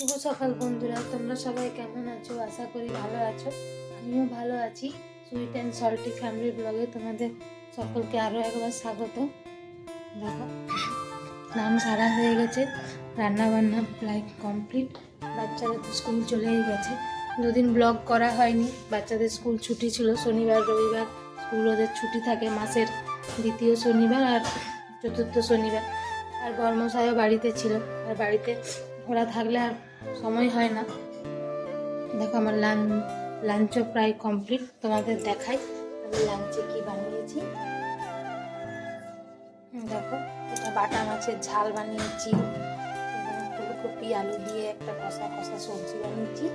শুভ সকাল বন্ধুরা, তোমরা সবাই কেমন আছো? আশা করি ভালো আছো। আমিও ভালো আছি। সুইট অ্যান্ড সল্টি ফ্যামিলি ব্লগে তোমাদের সকলকে আরও একবার স্বাগত। দেখো, স্নান সারা হয়ে গেছে, রান্না বান্না প্রায় কমপ্লিট। বাচ্চারা তো স্কুল চলেই গেছে। দুদিন ব্লগ করা হয়নি, বাচ্চাদের স্কুল ছুটি ছিল। শনিবার রবিবার স্কুল ওদের ছুটি থাকে, মাসের দ্বিতীয় শনিবার আর চতুর্থ শনিবার। আর বর্মশাইও বাড়িতে ছিল, আর বাড়িতে ওরা থাকলে আর সময় হয় না। দেখো, আমার লাঞ্চও প্রায় কমপ্লিট। তোমাদের দেখাই আমি লাঞ্চে কি বানিয়েছি। দেখো, এটা বাটা মাছের ঝাল বানিয়েছি, এবং ফুলকপি আলু দিয়ে একটা কষা কষা সবজি বানিয়েছি।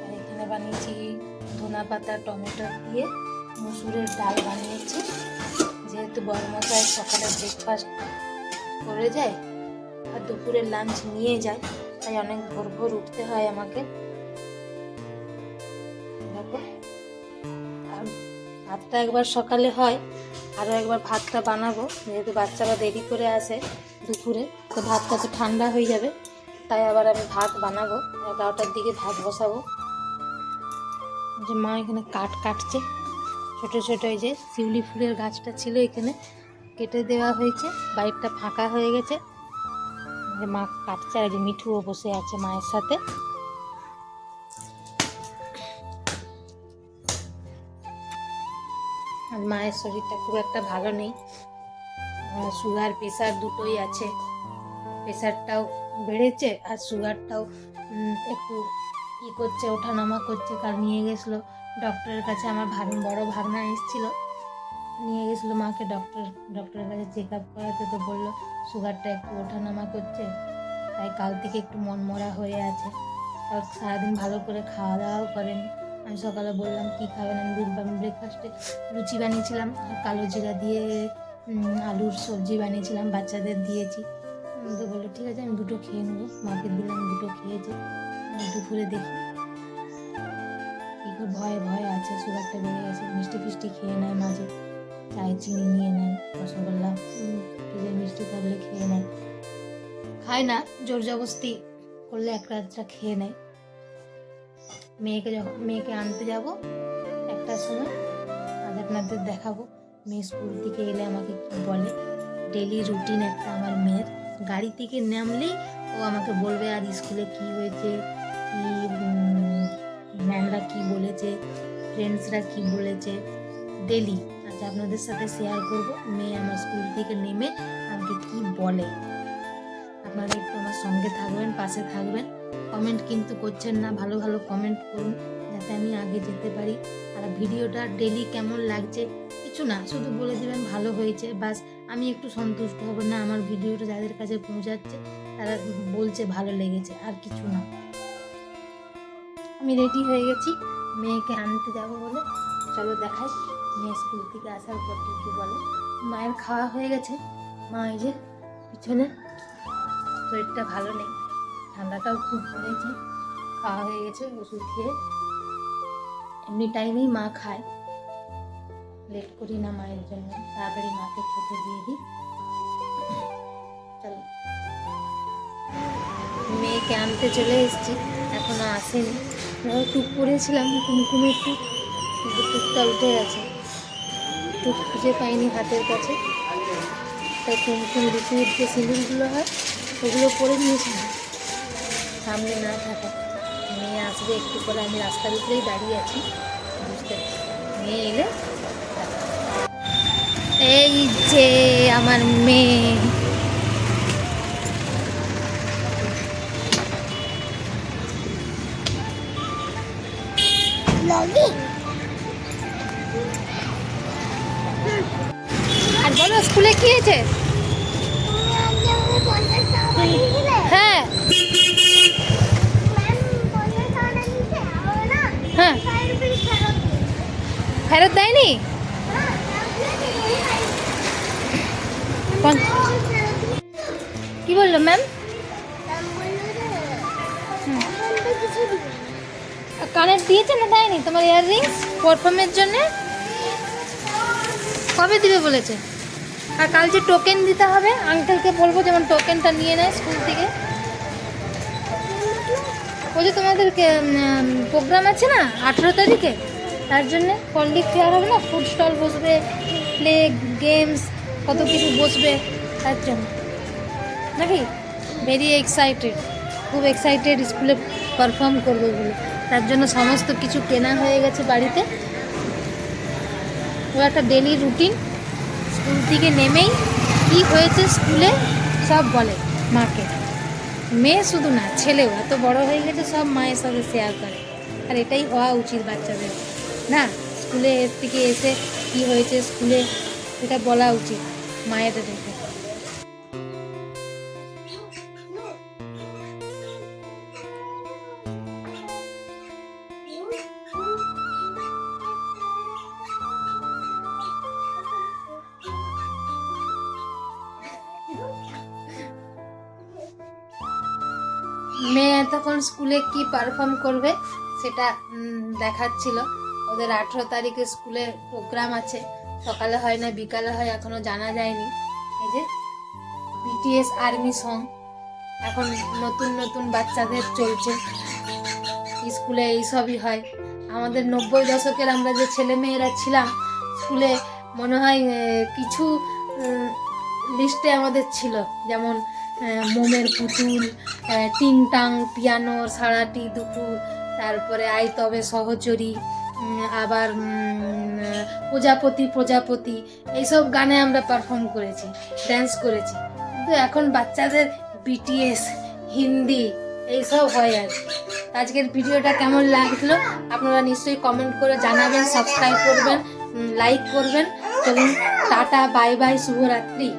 আর এখানে বানিয়েছি ধনা পাতা টমেটো দিয়ে মসুরের ডাল বানিয়েছি। যেহেতু বড়মশাই সকালে ব্রেকফাস্ট করে যায় আর দুপুরের লাঞ্চ নিয়ে যায়, তাই অনেক ভোর ভোর উঠতে হয় আমাকে। দেখো, আর ভাতটা একবার সকালে হয়, আরও একবার ভাতটা বানাবো। যেহেতু বাচ্চারা দেরি করে আসে দুপুরে, তো ভাতটা তো ঠান্ডা হয়ে যাবে, তাই আবার আমি ভাত বানাবো। 11টার দিকে ভাত বসাবো। যে মা এখানে কাটছে ছোট ছোট, এই যে শিউলি ফুলের গাছটা ছিল এখানে কেটে দেওয়া হয়েছে, বাইকটা ফাঁকা হয়ে গেছে। যে মা কাটছে, আর যে মিঠুও বসে আছে মায়ের সাথে। আর মায়ের শরীরটা খুব একটা ভালো নেই, সুগার প্রেশার দুটোই আছে। প্রেশারটাও বেড়েছে আর সুগারটাও একটু করছে, ওঠানামা করছে। কাল নিয়ে গেছিলো ডক্টরের কাছে, আমার বড় ভাগনা এসেছিল, নিয়ে গেছিলো মাকে ডক্টরের কাছে চেক আপ করাতে। তো বললো সুগারটা একটু ওঠানামা করছে, তাই কাল থেকে একটু মনমরা হয়ে আছে। আর সারাদিন ভালো করে খাওয়া দাওয়াও করেন। আমি সকালে বললাম কি খাবেন, আমি ব্রেকফাস্টে লুচি বানিয়েছিলাম আর কালো জিরা দিয়ে আলুর সবজি বানিয়েছিলাম, বাচ্চাদের দিয়েছি। তো বললো ঠিক আছে, আমি দুটো খেয়ে নেবো। মাকে দিলাম, দুটো খেয়েছে। দুপুরে দেখি কি ভয়ে আছে, সুগারটা বেড়ে গেছে। মিষ্টি ফিষ্টি খেয়ে নেয় মাঝে, চায়ে চিনি নিয়ে নেয়, রসগোল্লা ফ্রিজের মিষ্টি থাকলে খেয়ে নেয়। খায় না, জোর জবরদস্তি করলে একটা খেয়ে নেয়। মেয়েকে আনতে যাব একটার সময়, আজ আপনাদের দেখাবো মেয়ে স্কুল থেকে এলে আমাকে কি বলে। ডেলি রুটিন একটা আমার মেয়ের। গাড়ি থেকে নামলেই ও আমাকে বলবে আর স্কুলে কি হয়েছে, কি ম্যামরা কি বলেছে, ফ্রেন্ডসরা কি বলেছে, ডেলি। আজ আপনাদের সাথে শেয়ার করব মেয়ে আমার স্কুল থেকে নেমে আমাকে কি বলে। আপনারা একটু আমার সঙ্গে থাকবেন, পাশে থাকবেন। কমেন্ট কিন্তু করছেন না, ভালো ভালো কমেন্ট করুন যাতে আমি আগে যেতে পারি। আর ভিডিওটা ডেলি কেমন লাগছে কিছু না, শুধু বলে দেবেন ভালো হয়েছে, বাস আমি একটু সন্তুষ্ট হব। না, আমার ভিডিওটা যাদের কাছে পৌঁছাচ্ছে তারা বলছে ভালো লেগেছে, আর কিছু না। আমি রেডি হয়ে গেছি মেয়েকে আনতে যাব বলে। চলো দেখাই মেয়ে স্কুল থেকে আসার পর কি বলে। মায়ের খাওয়া হয়ে গেছে, মা এই যে পিছনে, শরীরটা ভালো নেই, ঠান্ডাটাও খুব পড়েছে। খাওয়া হয়ে গেছে ওষুধ খেয়ে। এমনি টাইমেই মা খায়, লেট করি না মায়ের জন্য, তাড়াতাড়ি মাকে খেতে দিয়ে দিই। চলো, মেয়েকে আনতে চলে এসেছি, এখনো আসেনি। টুক পরেছিলাম, কুমকুমে একটু টুকটা উঠে গেছে, টুক খুঁজে পাইনি হাতের কাছে, তাই কুমকুম লিকুইড যে সিঁদুরগুলো হয় ওগুলো পরে নিয়েছিলাম সামনে না থাকা। মেয়ে আসবে একটু পরে, আমি রাস্তার উপরেই দাঁড়িয়ে আছি, বুঝতে মেয়ে এলে। এই যে আমার মেয়ে, আর বলো স্কুলে কি হয়েছে? হ্যাঁ হ্যাঁ, ফেরত দেয়নি? কি বললো ম্যাম? কানের দিয়েছে না দেয়নি? তোমার ইয়াররিংস পারফর্মের জন্য কবে দিবে বলেছে? আর কাল যে টোকেন দিতে হবে, আঙ্কেলকে বলবো যেমন টোকেনটা নিয়ে নেয় স্কুল থেকে। ওই যে তোমাদের প্রোগ্রাম আছে না 18 তারিখে, তার জন্যে পল্লী ফেয়ার হবে না, ফুড স্টল বসবে, প্লে গেমস কত কিছু বসবে, তার জন্য নাকি ভেরি এক্সাইটেড, খুব এক্সাইটেড, স্কুলে পারফর্ম করবে বলে, তার জন্য সমস্ত কিছু কেনা হয়ে গেছে বাড়িতে। ও একটা ডেলি রুটিন, স্কুল থেকে নেমেই কী হয়েছে স্কুলে সব বলে মাকে। মেয়ে শুধু না, ছেলেও এত বড় হয়ে গেছে, সব মায়ের সাথে শেয়ার করে। আর এটাই হওয়া উচিত বাচ্চাদের, না স্কুলে থেকে এসে কি হয়েছে স্কুলে এটা বলা উচিত মায়েদের দেখে। মেয়ে তখন স্কুলে কি পারফর্ম করবে সেটা দেখাচ্ছিল। ওদের 18 তারিখে স্কুলে প্রোগ্রাম আছে, সকালে হয় না বিকালে হয় এখনো জানা যায়নি। এই যে বিটিএস আর্মি সং এখন নতুন নতুন বাচ্চাদের চলছে স্কুলে, এইসবই হয়। আমাদের 90 দশকের আমরা যে ছেলে মেয়েরা ছিলাম স্কুলে, মনে হয় কিছু লিস্টে আমাদের ছিল, যেমন মোমের পুতুল, টিংটাং পিয়ানো, সারাটি দুপুর, তারপরে আই তবে সহচরী, আবার প্রজাপতি প্রজাপতি, এইসব গানে আমরা পারফর্ম করেছি, ড্যান্স করেছি। কিন্তু এখন বাচ্চাদের বিটিএস, হিন্দি এইসব হয় আর কি। আজকের ভিডিওটা কেমন লাগলো আপনারা নিশ্চয়ই কমেন্ট করে জানাবেন, সাবস্ক্রাইব করবেন, লাইক করবেন। চলুন টাটা, বাই বাই, শুভরাত্রি।